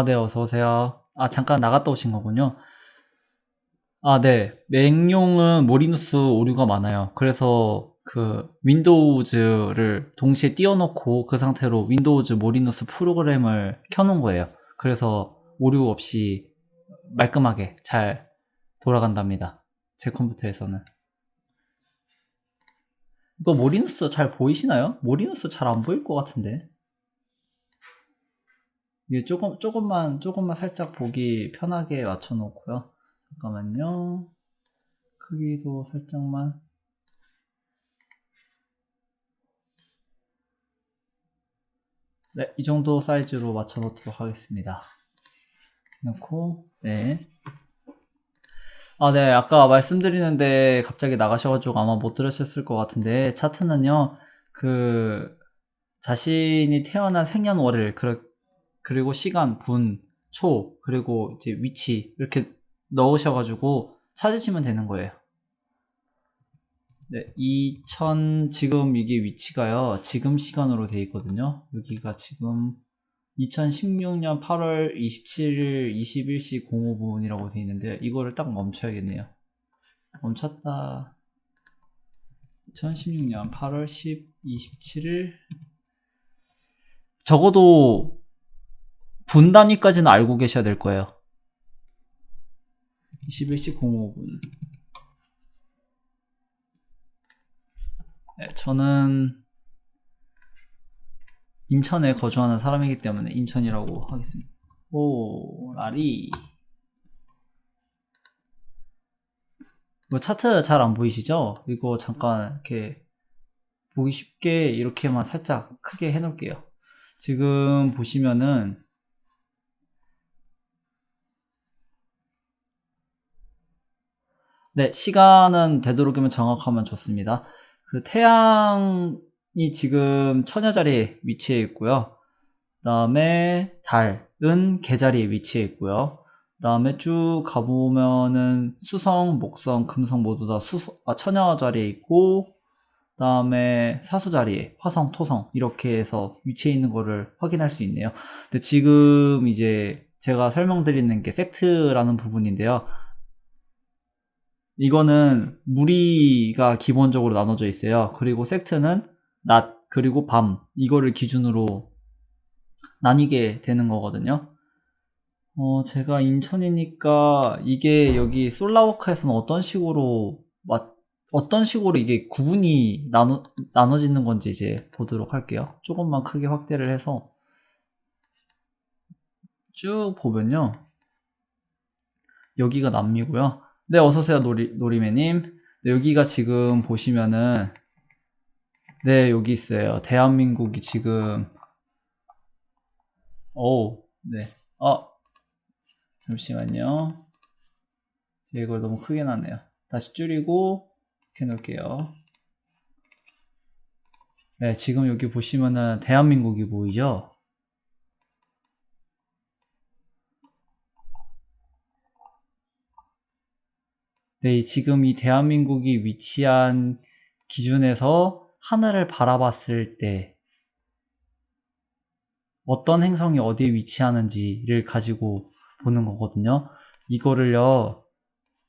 네, 어서 오세요. 잠깐 나갔다 오신 거군요. 네. 맥용은 모리누스 오류가 많아요. 그래서 그 윈도우즈를 동시에 띄워놓고 그 상태로 윈도우즈 모리누스 프로그램을 켜놓은 거예요. 그래서 오류 없이 말끔하게 잘 돌아간답니다. 제 컴퓨터에서는. 이거 모리누스 잘 보이시나요? 모리누스 잘 안 보일 것 같은데. 이게 조금만 살짝 보기 편하게 맞춰놓고요. 잠깐만요. 크기도 살짝만. 네, 이 정도 사이즈로 맞춰 놓도록 하겠습니다. 놓고, 네. 네, 아까 말씀드리는데 갑자기 나가셔가지고 아마 못 들으셨을 것 같은데, 차트는요, 그, 자신이 태어난 생년월일, 그리고 시간, 분, 초, 그리고 이제 위치, 이렇게 넣으셔가지고 찾으시면 되는 거예요. 네, 지금 이게 위치가요, 지금 시간으로 돼 있거든요. 여기가 지금 2016년 8월 27일 21시 05분이라고 돼 있는데, 이거를 딱 멈춰야겠네요. 멈췄다. 2016년 8월 27일. 적어도 분 단위까지는 알고 계셔야 될 거예요. 21시 05분. 네, 저는 인천에 거주하는 사람이기 때문에 인천이라고 하겠습니다. 오, 라리. 이거 차트 잘 안 보이시죠? 이거 잠깐 이렇게 보기 쉽게 이렇게만 살짝 크게 해놓을게요. 지금 보시면은 네, 시간은 되도록이면 정확하면 좋습니다. 그 태양이 지금 처녀 자리에 위치해 있고요. 그 다음에 달은 개자리에 위치해 있고요. 그 다음에 쭉 가보면은 수성, 목성, 금성 모두 다 처녀 자리에 있고, 그 다음에 사수 자리에 화성, 토성 이렇게 해서 위치해 있는 거를 확인할 수 있네요. 근데 지금 이제 제가 설명드리는 게 섹트라는 부분인데요. 이거는 무리가 기본적으로 나눠져 있어요. 그리고 섹트는 낮, 그리고 밤, 이거를 기준으로 나뉘게 되는 거거든요. 제가 인천이니까 이게 여기 솔라워크에서는 어떤 식으로 이게 구분이 나눠지는 건지 이제 보도록 할게요. 조금만 크게 확대를 해서 쭉 보면요. 여기가 남미고요. 네, 어서오세요, 노리매님. 네, 여기가 지금 보시면은, 네, 여기 있어요. 대한민국이 지금, 네. 잠시만요. 제가 이걸 너무 크게 놨네요. 다시 줄이고, 이렇게 놓을게요. 네, 지금 여기 보시면은 대한민국이 보이죠? 네, 지금 이 대한민국이 위치한 기준에서 하늘을 바라봤을 때 어떤 행성이 어디에 위치하는지를 가지고 보는 거거든요.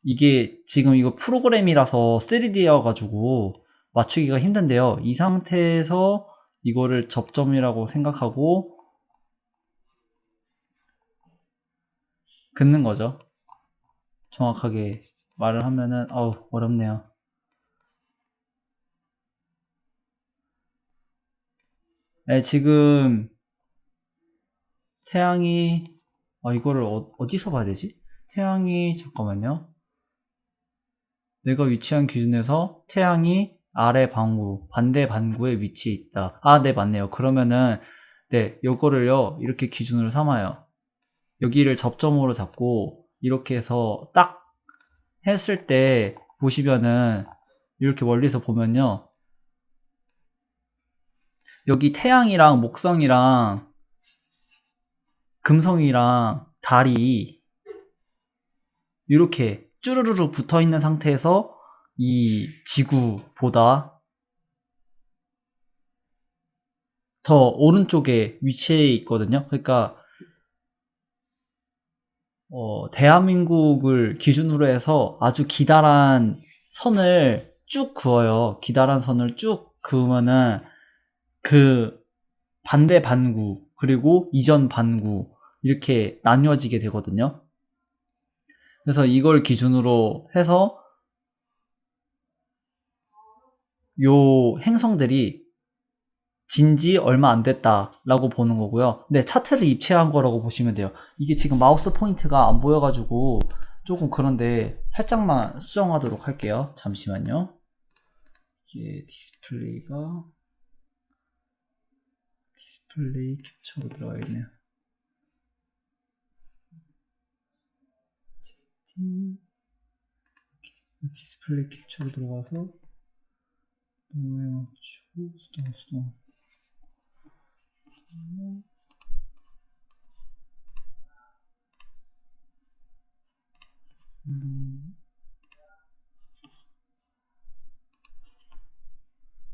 이게 지금 이거 프로그램이라서 3D여가지고 맞추기가 힘든데요. 이 상태에서 이거를 접점이라고 생각하고 긋는 거죠. 정확하게 말을 하면은 어렵네요. 네, 지금 태양이 이거를 어디서 봐야 되지? 태양이 잠깐만요. 내가 위치한 기준에서 태양이 아래 반구, 반대 반구에 위치해 있다. 네, 맞네요. 그러면은 네, 요거를요 이렇게 기준으로 삼아요. 여기를 접점으로 잡고 이렇게 해서 딱 했을 때 보시면은 이렇게 멀리서 보면요, 여기 태양이랑 목성이랑 금성이랑 달이 이렇게 쭈르르르 붙어 있는 상태에서 이 지구보다 더 오른쪽에 위치해 있거든요. 그러니까 대한민국을 기준으로 해서 아주 기다란 선을 쭉 그어요. 기다란 선을 쭉 그으면은 그 반대 반구 그리고 이전 반구 이렇게 나뉘어지게 되거든요. 그래서 이걸 기준으로 해서 요 행성들이 진지 얼마 안 됐다라고 보는 거고요. 네, 차트를 입체한 거라고 보시면 돼요. 이게 지금 마우스 포인트가 안 보여가지고 조금 그런데 살짝만 수정하도록 할게요. 잠시만요. 이게 디스플레이 캡처로 들어가 있네요. 디스플레이 캡처로 들어가서 수동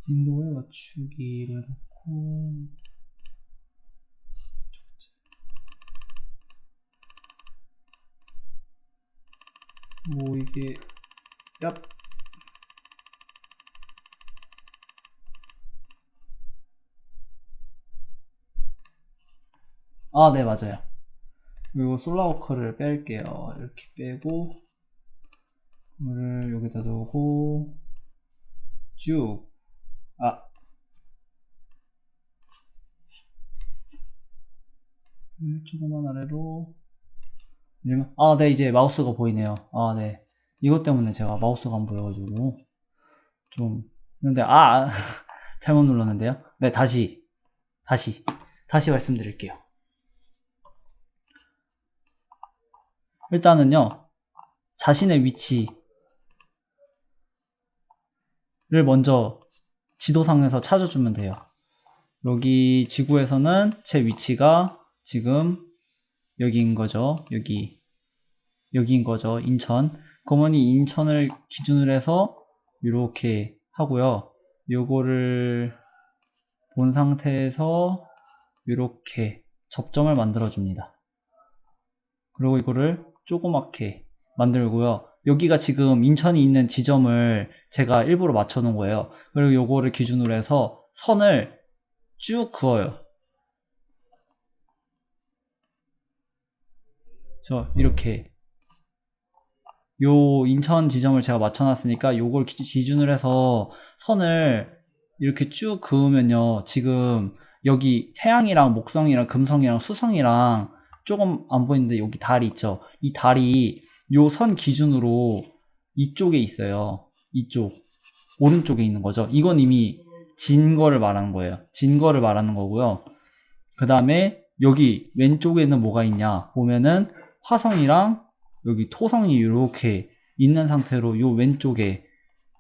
인도에 맞추기로 해놓고 뭐 이게 얍 네, 맞아요. 그리고 솔라워커를 뺄게요. 이렇게 빼고 이거를 여기다 두고 쭉 조금만 아래로 밀면 네, 이제 마우스가 보이네요. 네. 이것 때문에 제가 마우스가 안 보여가지고 좀 근데 잘못 눌렀는데요. 네, 다시 말씀드릴게요. 일단은요, 자신의 위치를 먼저 지도상에서 찾아주면 돼요. 여기 지구에서는 제 위치가 지금 여기인 거죠. 여기인 거죠. 인천. 그러면 이 인천을 기준으로 해서 이렇게 하고요. 요거를 본 상태에서 이렇게 접점을 만들어 줍니다. 그리고 이거를 조그맣게 만들고요. 여기가 지금 인천이 있는 지점을 제가 일부러 맞춰 놓은 거예요. 그리고 요거를 기준으로 해서 선을 쭉 그어요. 이렇게 요 인천 지점을 제가 맞춰 놨으니까 요걸 기준으로 해서 선을 이렇게 쭉 그으면요, 지금 여기 태양이랑 목성이랑 금성이랑 수성이랑 조금 안 보이는데 여기 달이 있죠. 이 달이 요 선 기준으로 이쪽에 있어요. 이쪽 오른쪽에 있는 거죠. 이건 이미 진 거를 말하는 거예요. 진 거를 말하는 거고요. 그 다음에 여기 왼쪽에는 뭐가 있냐 보면은 화성이랑 여기 토성이 이렇게 있는 상태로 요 왼쪽에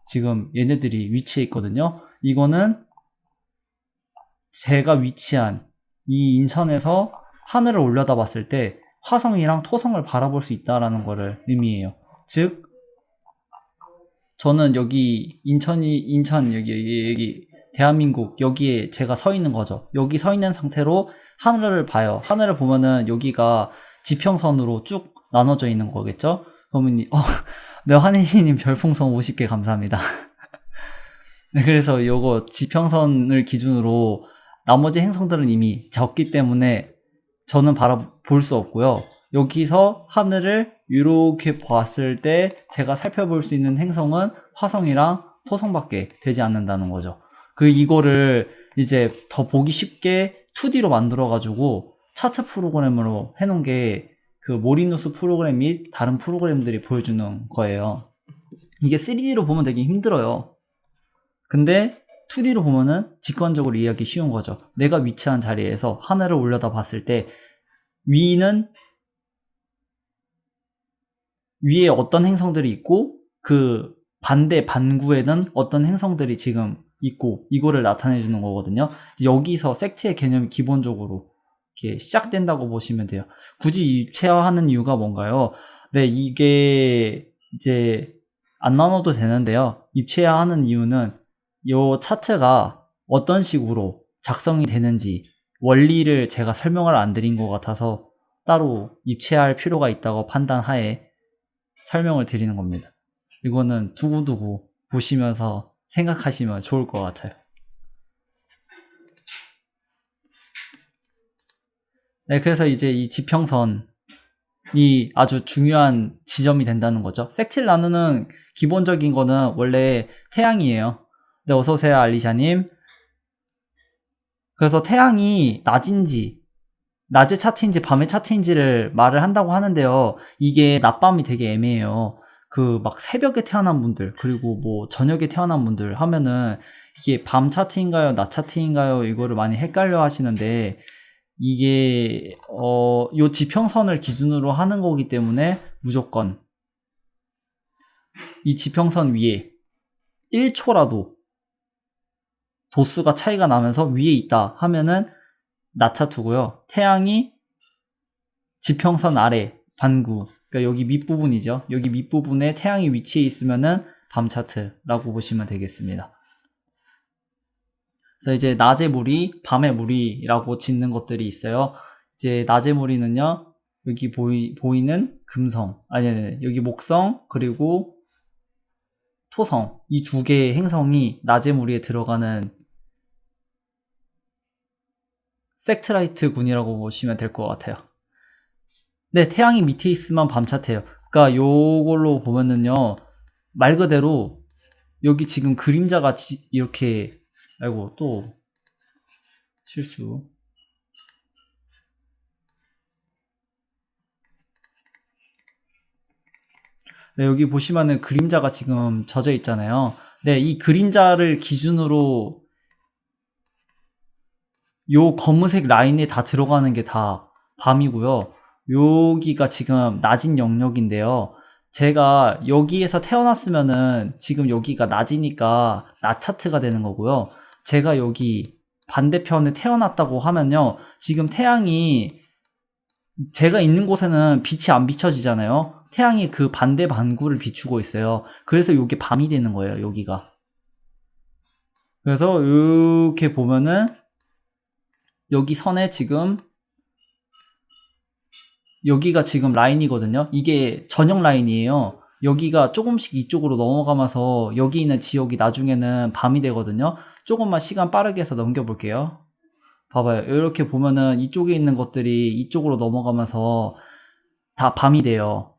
지금 얘네들이 위치해 있거든요. 이거는 제가 위치한 이 인천에서 하늘을 올려다 봤을 때 화성이랑 토성을 바라볼 수 있다라는 거를 의미해요. 즉 저는 여기 인천 여기 대한민국 여기에 제가 서 있는 거죠. 여기 서 있는 상태로 하늘을 봐요. 하늘을 보면은 여기가 지평선으로 쭉 나눠져 있는 거겠죠? 그러면 네, 환희님 별풍선 50개 감사합니다. 네, 그래서 요거 지평선을 기준으로 나머지 행성들은 이미 적기 때문에 저는 바라볼 수 없고요. 여기서 하늘을 이렇게 보았을 때 제가 살펴볼 수 있는 행성은 화성이랑 토성밖에 되지 않는다는 거죠. 이거를 이제 더 보기 쉽게 2D로 만들어가지고 차트 프로그램으로 해놓은 게 모리누스 프로그램 및 다른 프로그램들이 보여주는 거예요. 이게 3D로 보면 되게 힘들어요. 근데 2D로 보면은 직관적으로 이해하기 쉬운 거죠. 내가 위치한 자리에서 하늘을 올려다 봤을 때 위에 어떤 행성들이 있고 그 반대 반구에는 어떤 행성들이 지금 있고 이거를 나타내 주는 거거든요. 여기서 섹트의 개념이 기본적으로 이렇게 시작된다고 보시면 돼요. 굳이 입체화하는 이유가 뭔가요? 네, 이게 이제 안 나눠도 되는데요. 입체화하는 이유는 요 차트가 어떤 식으로 작성이 되는지 원리를 제가 설명을 안 드린 것 같아서 따로 입체할 필요가 있다고 판단하에 설명을 드리는 겁니다. 이거는 두고두고 보시면서 생각하시면 좋을 것 같아요. 네, 그래서 이제 이 지평선이 아주 중요한 지점이 된다는 거죠. 섹트를 나누는 기본적인 거는 원래 태양이에요. 네, 어서오세요, 알리샤님. 그래서 태양이 낮의 차트인지 밤의 차트인지를 말을 한다고 하는데요. 이게 낮밤이 되게 애매해요. 그 막 새벽에 태어난 분들, 그리고 뭐 저녁에 태어난 분들 하면은 이게 밤 차트인가요, 낮 차트인가요, 이거를 많이 헷갈려 하시는데, 이게 요 지평선을 기준으로 하는 거기 때문에 무조건 이 지평선 위에 1초라도 도수가 차이가 나면서 위에 있다 하면은 낮 차트고요. 태양이 지평선 아래 반구, 그러니까 여기 밑부분이죠. 여기 밑부분에 태양이 위치해 있으면은 밤 차트라고 보시면 되겠습니다. 그래서 이제 낮의 무리, 밤의 무리라고 짓는 것들이 있어요. 이제 낮의 무리는요, 여기 보이는 금성, 아니, 여기 목성, 그리고 토성, 이 두 개의 행성이 낮의 무리에 들어가는 섹트라이트 군이라고 보시면 될 것 같아요. 네, 태양이 밑에 있으면 밤 차트예요. 그러니까 요걸로 보면은요, 말 그대로 여기 지금 그림자가 이렇게, 아이고 또 실수. 네, 여기 보시면은 그림자가 지금 젖어 있잖아요. 네, 이 그림자를 기준으로 요 검은색 라인에 다 들어가는 게 다 밤이고요. 여기가 지금 낮은 영역인데요. 제가 여기에서 태어났으면은 지금 여기가 낮이니까 낮 차트가 되는 거고요. 제가 여기 반대편에 태어났다고 하면요. 지금 태양이 제가 있는 곳에는 빛이 안 비춰지잖아요. 태양이 그 반대 반구를 비추고 있어요. 그래서 이게 밤이 되는 거예요, 여기가. 그래서 이렇게 보면은 여기 선에 지금 여기가 지금 라인이거든요. 이게 전형 라인이에요. 여기가 조금씩 이쪽으로 넘어가면서 여기 있는 지역이 나중에는 밤이 되거든요. 조금만 시간 빠르게 해서 넘겨볼게요. 봐봐요. 이렇게 보면은 이쪽에 있는 것들이 이쪽으로 넘어가면서 다 밤이 돼요.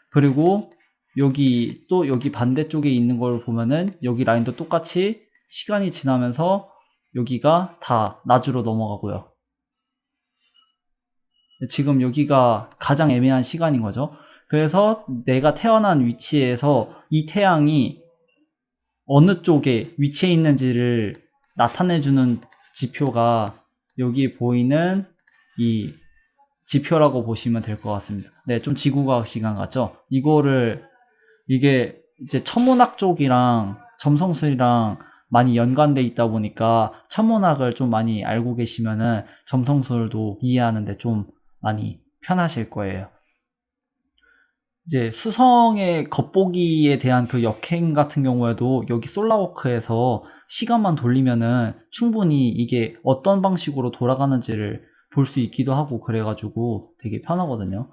그리고 여기 또 여기 반대쪽에 있는 걸 보면은 여기 라인도 똑같이 시간이 지나면서 여기가 다 낮으로 넘어가고요. 지금 여기가 가장 애매한 시간인 거죠. 그래서 내가 태어난 위치에서 이 태양이 어느 쪽에 위치해 있는지를 나타내주는 지표가 여기 보이는 이 지표라고 보시면 될 것 같습니다. 네, 좀 지구과학 시간 같죠? 이게 이제 천문학 쪽이랑 점성술이랑 많이 연관돼 있다 보니까 천문학을 좀 많이 알고 계시면은 점성술도 이해하는데 좀 많이 편하실 거예요. 이제 수성의 겉보기에 대한 그 역행 같은 경우에도 여기 솔라워크에서 시간만 돌리면은 충분히 이게 어떤 방식으로 돌아가는지를 볼 수 있기도 하고 그래가지고 되게 편하거든요.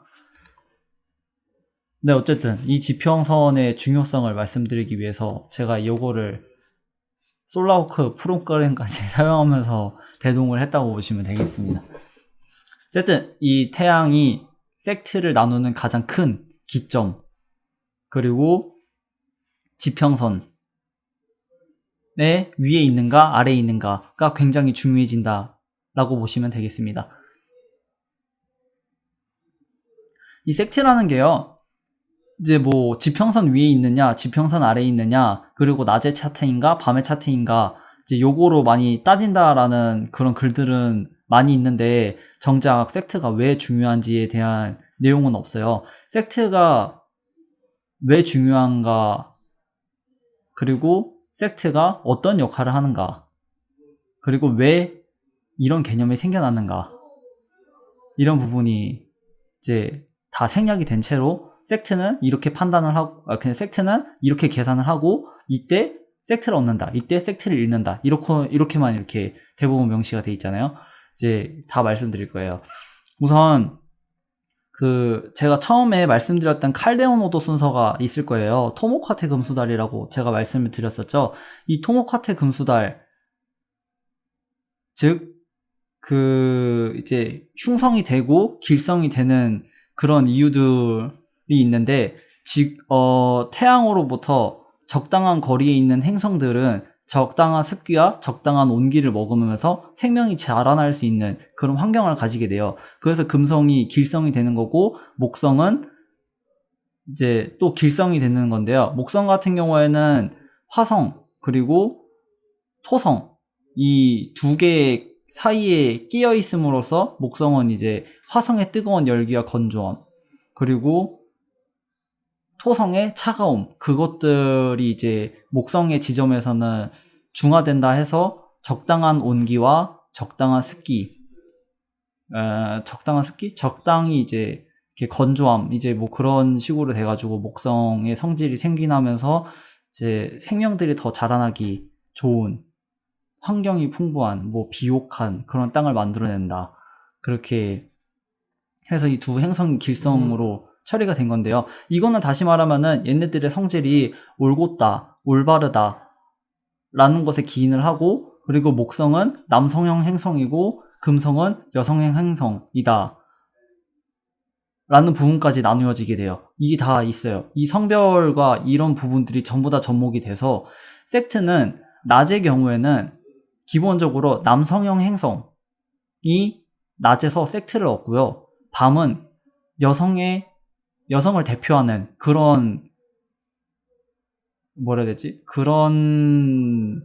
네, 어쨌든 이 지평선의 중요성을 말씀드리기 위해서 제가 이거를 솔라워크 프로그램까지 사용하면서 대동을 했다고 보시면 되겠습니다. 어쨌든 이 태양이 섹트를 나누는 가장 큰 기점, 그리고 지평선의 위에 있는가 아래에 있는가가 굉장히 중요해진다 라고 보시면 되겠습니다. 이 섹트라는 게요, 이제 뭐 지평선 위에 있느냐 지평선 아래에 있느냐, 그리고 낮의 차트인가 밤의 차트인가, 이제 요거로 많이 따진다라는 그런 글들은 많이 있는데 정작 섹트가 왜 중요한지에 대한 내용은 없어요. 섹트가 왜 중요한가, 그리고 섹트가 어떤 역할을 하는가, 그리고 왜 이런 개념이 생겨났는가, 이런 부분이 이제 다 생략이 된 채로 섹트는 이렇게 판단을 하고, 그냥 섹트는 이렇게 계산을 하고, 이때 섹트를 얻는다, 이때 섹트를 잃는다, 이렇게만 이렇게 대부분 명시가 돼 있잖아요. 이제 다 말씀드릴 거예요. 우선 제가 처음에 말씀드렸던 칼데온 오도 순서가 있을 거예요. 토모카테 금수달이라고 제가 말씀을 드렸었죠. 이 토모카테 금수달, 즉, 이제 흉성이 되고 길성이 되는 그런 이유들이 있는데, 태양으로부터 적당한 거리에 있는 행성들은 적당한 습기와 적당한 온기를 머금으면서 생명이 자라날 수 있는 그런 환경을 가지게 돼요. 그래서 금성이 길성이 되는 거고, 목성은 이제 또 길성이 되는 건데요. 목성 같은 경우에는 화성 그리고 토성, 이 두 개 사이에 끼어 있음으로써 목성은 이제 화성의 뜨거운 열기와 건조함, 그리고 토성의 차가움, 그것들이 이제 목성의 지점에서는 중화된다 해서 적당한 온기와 적당한 습기, 적당히 이제 이렇게 건조함, 이제 뭐 그런 식으로 돼가지고 목성의 성질이 생겨나면서 이제 생명들이 더 자라나기 좋은 환경이 풍부한, 뭐 비옥한 그런 땅을 만들어낸다. 그렇게 해서 이 두 행성이 길성으로 처리가 된 건데요. 이거는 다시 말하면은 얘네들의 성질이 올곧다, 올바르다 라는 것에 기인을 하고, 그리고 목성은 남성형 행성이고 금성은 여성형 행성이다 라는 부분까지 나누어지게 돼요. 이게 다 있어요. 이 성별과 이런 부분들이 전부 다 접목이 돼서 섹트는 낮의 경우에는 기본적으로 남성형 행성이 낮에서 섹트를 얻고요. 밤은 여성을 대표하는 그런, 뭐라 해야 되지? 그런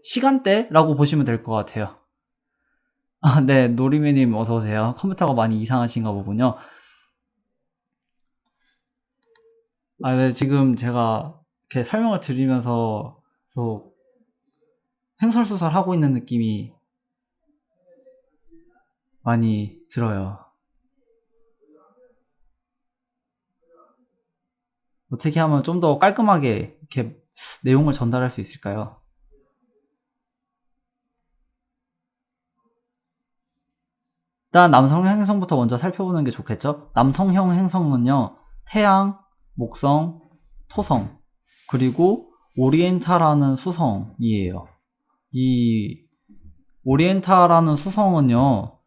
시간대라고 보시면 될 것 같아요. 네, 노리매님 어서오세요. 컴퓨터가 많이 이상하신가 보군요. 네, 지금 제가 이렇게 설명을 드리면서 횡설수설 하고 있는 느낌이 많이 들어요. 어떻게 하면 좀 더 깔끔하게 이렇게 내용을 전달할 수 있을까요? 일단 남성형 행성부터 먼저 살펴보는 게 좋겠죠? 남성형 행성은요, 태양, 목성, 토성, 그리고 오리엔타라는 수성이에요. 이 오리엔타라는 수성은요,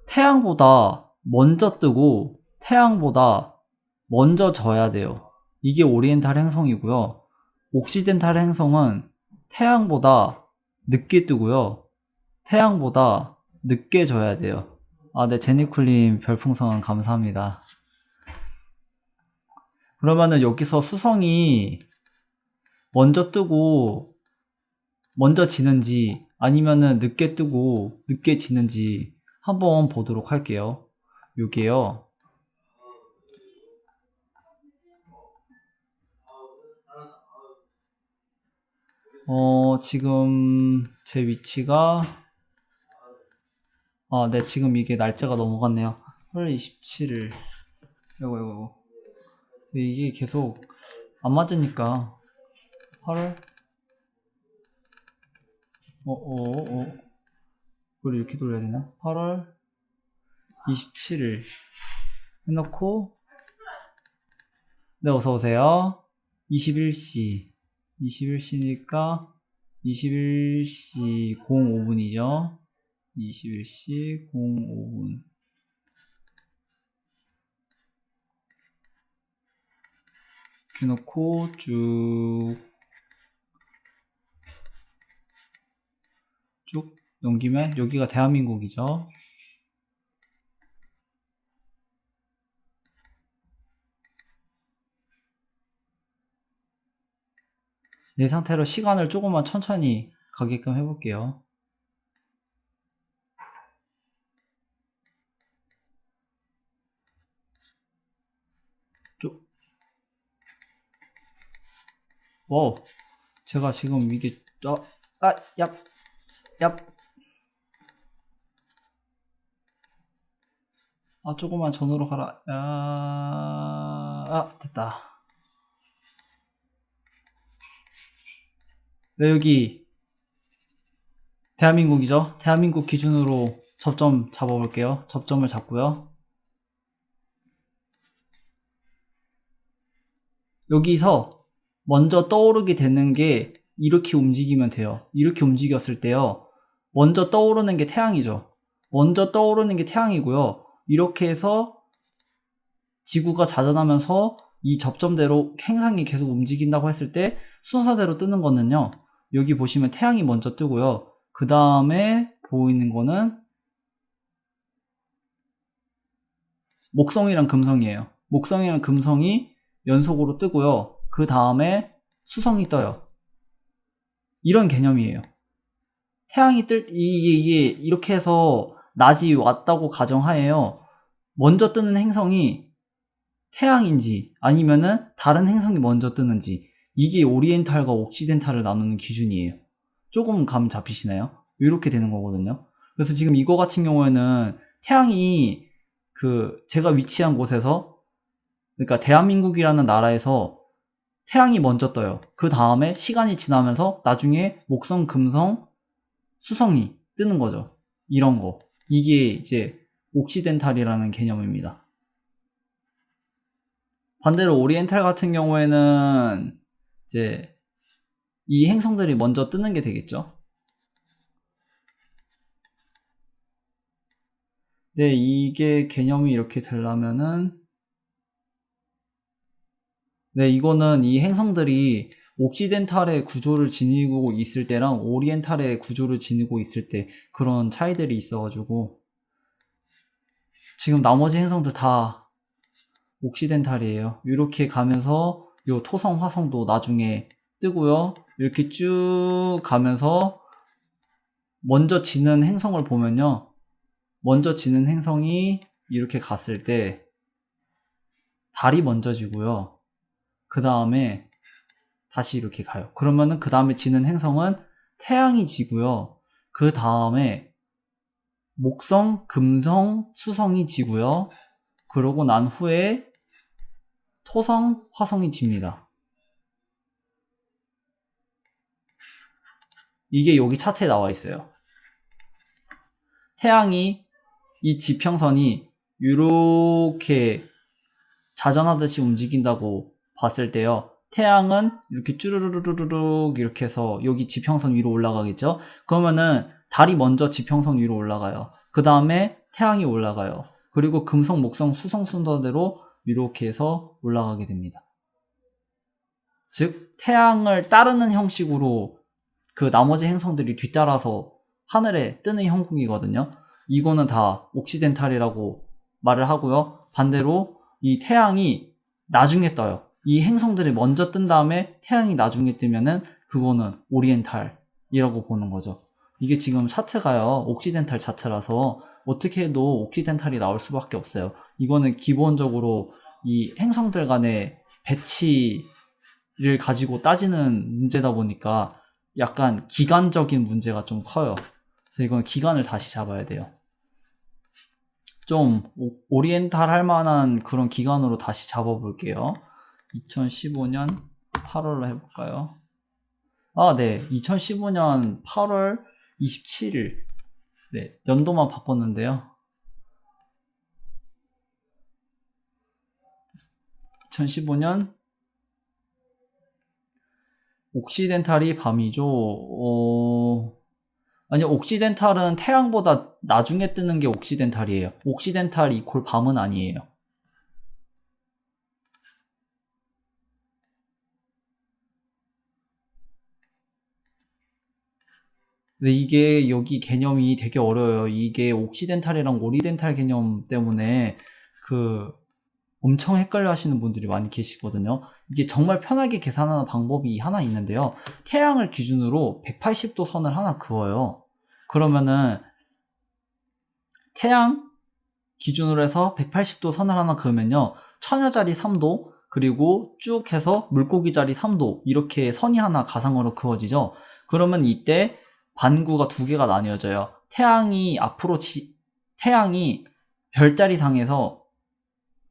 태양보다 먼저 뜨고 태양보다 먼저 져야 돼요. 이게 오리엔탈 행성이고요. 옥시덴탈 행성은 태양보다 늦게 뜨고요. 태양보다 늦게 져야 돼요. 네, 제니쿨님 별풍선 감사합니다. 그러면은 여기서 수성이 먼저 뜨고 먼저 지는지 아니면은 늦게 뜨고 늦게 지는지 한번 보도록 할게요. 요게요. 지금 제 위치가 네, 지금 이게 날짜가 넘어갔네요. 8월 27일. 이거. 이게 계속 안 맞으니까 8월 이걸 이렇게 돌려야 되나? 8월 27일 해놓고, 네, 어서오세요. 21시니까 21시 05분이죠. 21시 05분. 이렇게 놓고 쭉 넘기면 여기가 대한민국이죠. 이 상태로 시간을 조금만 천천히 가게끔 해볼게요. 제가 지금 이게 조금만 전으로 가라. 됐다. 네, 여기 대한민국이죠. 대한민국 기준으로 접점 잡아볼게요. 접점을 잡고요. 여기서 먼저 떠오르게 되는 게 이렇게 움직이면 돼요. 이렇게 움직였을 때요. 먼저 떠오르는 게 태양이죠. 먼저 떠오르는 게 태양이고요. 이렇게 해서 지구가 자전하면서 이 접점대로 행성이 계속 움직인다고 했을 때 순서대로 뜨는 거는요. 여기 보시면 태양이 먼저 뜨고요. 그 다음에 보이는 거는 목성이랑 금성이에요. 목성이랑 금성이 연속으로 뜨고요. 그 다음에 수성이 떠요. 이런 개념이에요. 태양이 이게 이렇게 해서 낮이 왔다고 가정하에요. 먼저 뜨는 행성이 태양인지 아니면은 다른 행성이 먼저 뜨는지, 이게 오리엔탈과 옥시덴탈을 나누는 기준이에요. 조금 감 잡히시나요? 이렇게 되는 거거든요. 그래서 지금 이거 같은 경우에는 태양이 제가 위치한 곳에서, 그러니까 대한민국이라는 나라에서 태양이 먼저 떠요. 그 다음에 시간이 지나면서 나중에 목성, 금성, 수성이 뜨는 거죠. 이런 거. 이게 이제 옥시덴탈이라는 개념입니다. 반대로 오리엔탈 같은 경우에는 이제 이 행성들이 먼저 뜨는 게 되겠죠. 네, 이게 개념이 이렇게 되려면은, 네, 이거는 이 행성들이 옥시덴탈의 구조를 지니고 있을 때랑 오리엔탈의 구조를 지니고 있을 때 그런 차이들이 있어가지고, 지금 나머지 행성들 다 옥시덴탈이에요. 이렇게 가면서 요 토성, 화성도 나중에 뜨고요. 이렇게 쭉 가면서 먼저 지는 행성을 보면요. 먼저 지는 행성이 이렇게 갔을 때 달이 먼저 지고요. 그 다음에 다시 이렇게 가요. 그러면은 그 다음에 지는 행성은 태양이 지고요. 그 다음에 목성, 금성, 수성이 지고요. 그러고 난 후에 토성, 화성이 집니다. 이게 여기 차트에 나와 있어요. 태양이 이 지평선이 이렇게 자전하듯이 움직인다고 봤을 때요. 태양은 이렇게 쭈르르르르륵 이렇게 해서 여기 지평선 위로 올라가겠죠? 그러면은 달이 먼저 지평선 위로 올라가요. 그 다음에 태양이 올라가요. 그리고 금성, 목성, 수성 순서대로 이렇게 해서 올라가게 됩니다. 즉 태양을 따르는 형식으로 그 나머지 행성들이 뒤따라서 하늘에 뜨는 형국이거든요. 이거는 다 옥시덴탈이라고 말을 하고요. 반대로 이 태양이 나중에 떠요. 이 행성들이 먼저 뜬 다음에 태양이 나중에 뜨면은 그거는 오리엔탈이라고 보는 거죠. 이게 지금 차트가요, 옥시덴탈 차트라서 어떻게 해도 옥시덴탈이 나올 수밖에 없어요. 이거는 기본적으로 이 행성들 간의 배치를 가지고 따지는 문제다 보니까 약간 기간적인 문제가 좀 커요. 그래서 이건 기간을 다시 잡아야 돼요. 좀 오리엔탈 할 만한 그런 기간으로 다시 잡아볼게요. 2015년 8월로 해볼까요? 아, 네. 2015년 8월 27일. 네. 연도만 바꿨는데요. 2015년 옥시덴탈이 밤이죠. 아니요, 옥시덴탈은 태양보다 나중에 뜨는 게 옥시덴탈이에요. 옥시덴탈 이퀄 밤은 아니에요. 근데 이게 여기 개념이 되게 어려워요. 이게 옥시덴탈이랑 오리덴탈 개념 때문에 엄청 헷갈려 하시는 분들이 많이 계시거든요. 이게 정말 편하게 계산하는 방법이 하나 있는데요. 태양을 기준으로 180도 선을 하나 그어요. 그러면은 태양 기준으로 해서 180도 선을 하나 그으면요. 처녀자리 3도, 그리고 쭉 해서 물고기 자리 3도, 이렇게 선이 하나 가상으로 그어지죠. 그러면 이때 반구가 두 개가 나뉘어져요. 태양이 별자리 상에서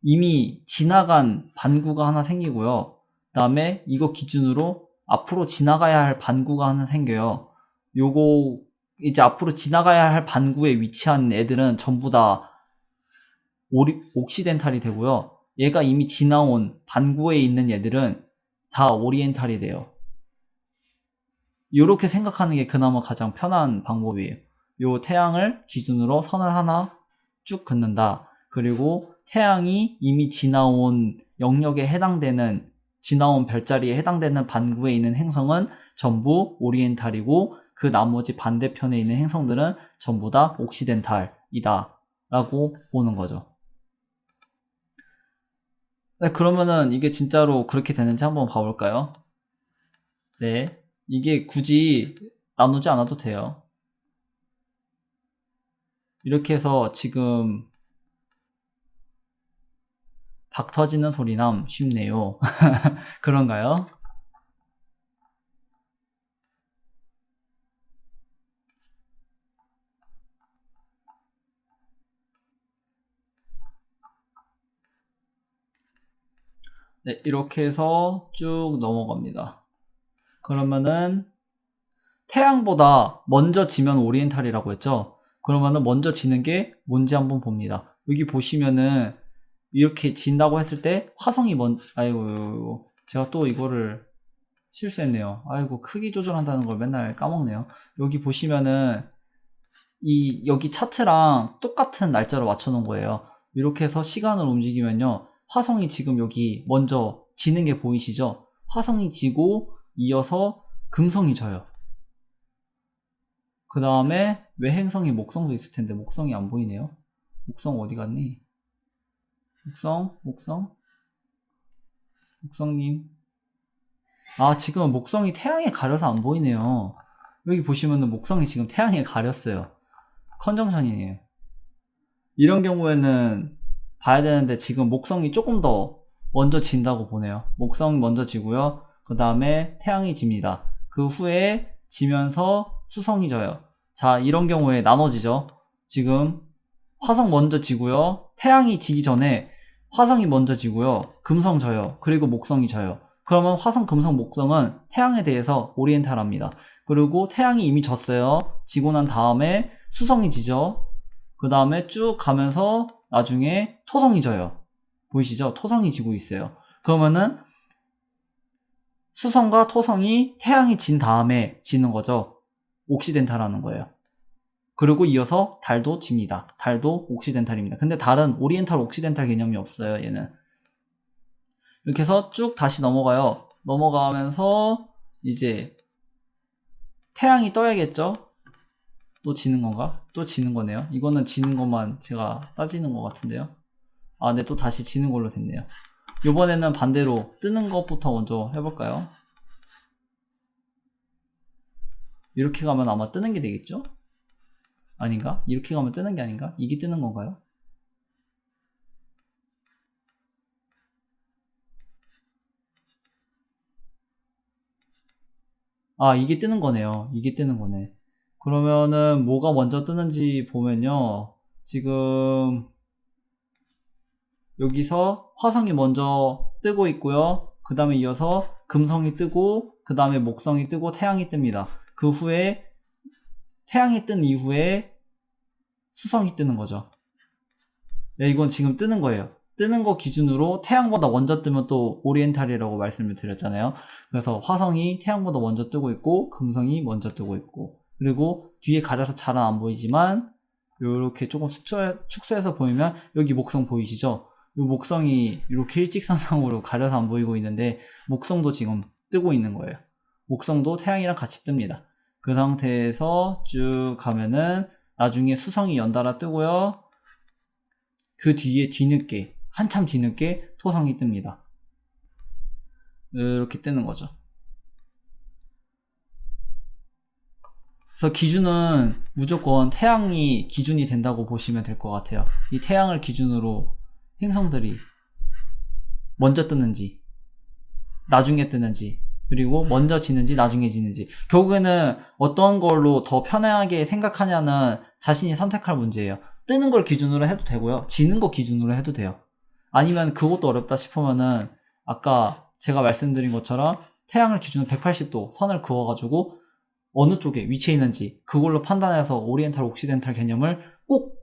이미 지나간 반구가 하나 생기고요. 그 다음에 이거 기준으로 앞으로 지나가야 할 반구가 하나 생겨요. 요거 이제 앞으로 지나가야 할 반구에 위치한 애들은 전부 다 옥시덴탈이 되고요. 얘가 이미 지나온 반구에 있는 얘들은 다 오리엔탈이 돼요. 이렇게 생각하는 게 그나마 가장 편한 방법이에요. 요 태양을 기준으로 선을 하나 쭉 긋는다. 그리고 태양이 이미 지나온 영역에 해당되는, 지나온 별자리에 해당되는 반구에 있는 행성은 전부 오리엔탈이고, 그 나머지 반대편에 있는 행성들은 전부 다 옥시덴탈이다 라고 보는 거죠. 네, 그러면은 이게 진짜로 그렇게 되는지 한번 봐볼까요? 네, 이게 굳이 나누지 않아도 돼요. 이렇게 해서 지금 박 터지는 소리남 쉽네요. 그런가요? 네, 이렇게 해서 쭉 넘어갑니다. 그러면은 태양보다 먼저 지면 오리엔탈이라고 했죠? 그러면은 먼저 지는 게 뭔지 한번 봅니다. 여기 보시면은 이렇게 진다고 했을 때 화성이 아이고, 제가 또 이거를 실수했네요. 아이고, 크기 조절한다는 걸 맨날 까먹네요. 여기 보시면은 여기 차트랑 똑같은 날짜로 맞춰놓은 거예요. 이렇게 해서 시간을 움직이면요, 화성이 지금 여기 먼저 지는 게 보이시죠? 화성이 지고 이어서 금성이 져요. 그 다음에 외행성이 목성도 있을 텐데 목성이 안 보이네요. 목성 어디 갔니? 목성님. 아, 지금 목성이 태양에 가려서 안 보이네요. 여기 보시면은 목성이 지금 태양에 가렸어요. 컨정션이네요. 이런 경우에는 봐야 되는데 지금 목성이 조금 더 먼저 진다고 보네요. 목성이 먼저 지고요. 그 다음에 태양이 집니다. 그 후에 지면서 수성이 져요. 자, 이런 경우에 나눠지죠. 지금 화성 먼저 지고요. 태양이 지기 전에 화성이 먼저 지고요. 금성 져요. 그리고 목성이 져요. 그러면 화성, 금성, 목성은 태양에 대해서 오리엔탈합니다. 그리고 태양이 이미 졌어요. 지고 난 다음에 수성이 지죠. 그 다음에 쭉 가면서 나중에 토성이 져요. 보이시죠? 토성이 지고 있어요. 그러면은 수성과 토성이 태양이 진 다음에 지는 거죠. 옥시덴탈하는 거예요. 그리고 이어서 달도 집니다. 달도 옥시덴탈입니다. 근데 달은 오리엔탈, 옥시덴탈 개념이 없어요, 얘는. 이렇게 해서 쭉 다시 넘어가요. 넘어가면서 이제 태양이 떠야겠죠? 또 지는 건가? 또 지는 거네요. 이거는 지는 것만 제가 따지는 것 같은데요. 아, 네, 또 다시 지는 걸로 됐네요. 이번에는 반대로 뜨는 것부터 먼저 해볼까요? 이렇게 가면 아마 뜨는 게 되겠죠? 아닌가? 이렇게 가면 뜨는 게 아닌가? 이게 뜨는 건가요? 아, 이게 뜨는 거네요. 이게 뜨는 거네. 그러면은 뭐가 먼저 뜨는지 보면요. 지금 여기서 화성이 먼저 뜨고 있고요. 그 다음에 이어서 금성이 뜨고, 그 다음에 목성이 뜨고 태양이 뜹니다. 그 후에 태양이 뜬 이후에 수성이 뜨는 거죠. 네, 이건 지금 뜨는 거예요. 뜨는 거 기준으로 태양보다 먼저 뜨면 또 오리엔탈이라고 말씀을 드렸잖아요. 그래서 화성이 태양보다 먼저 뜨고 있고, 금성이 먼저 뜨고 있고, 그리고 뒤에 가려서 잘은 안 보이지만 이렇게 조금 축소해서 보이면 여기 목성 보이시죠? 이 목성이 이렇게 일직선상으로 가려서 안 보이고 있는데 목성도 지금 뜨고 있는 거예요. 목성도 태양이랑 같이 뜹니다. 그 상태에서 쭉 가면은 나중에 수성이 연달아 뜨고요. 그 뒤에 뒤늦게, 한참 뒤늦게 토성이 뜹니다. 이렇게 뜨는 거죠. 그래서 기준은 무조건 태양이 기준이 된다고 보시면 될 것 같아요. 이 태양을 기준으로 행성들이 먼저 뜨는지, 나중에 뜨는지, 그리고 먼저 지는지, 나중에 지는지. 결국에는 어떤 걸로 더 편하게 생각하냐는 자신이 선택할 문제예요. 뜨는 걸 기준으로 해도 되고요. 지는 거 기준으로 해도 돼요. 아니면 그것도 어렵다 싶으면은 아까 제가 말씀드린 것처럼 태양을 기준으로 180도 선을 그어가지고 어느 쪽에 위치해 있는지 그걸로 판단해서 오리엔탈, 옥시덴탈 개념을 꼭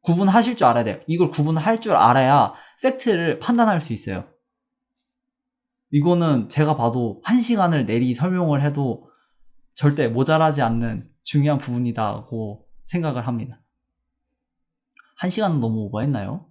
구분하실 줄 알아야 돼요. 이걸 구분할 줄 알아야 팩트를 판단할 수 있어요. 이거는 제가 봐도 1시간을 내리 설명을 해도 절대 모자라지 않는 중요한 부분이다고 생각을 합니다. 1시간은 너무 오버했나요?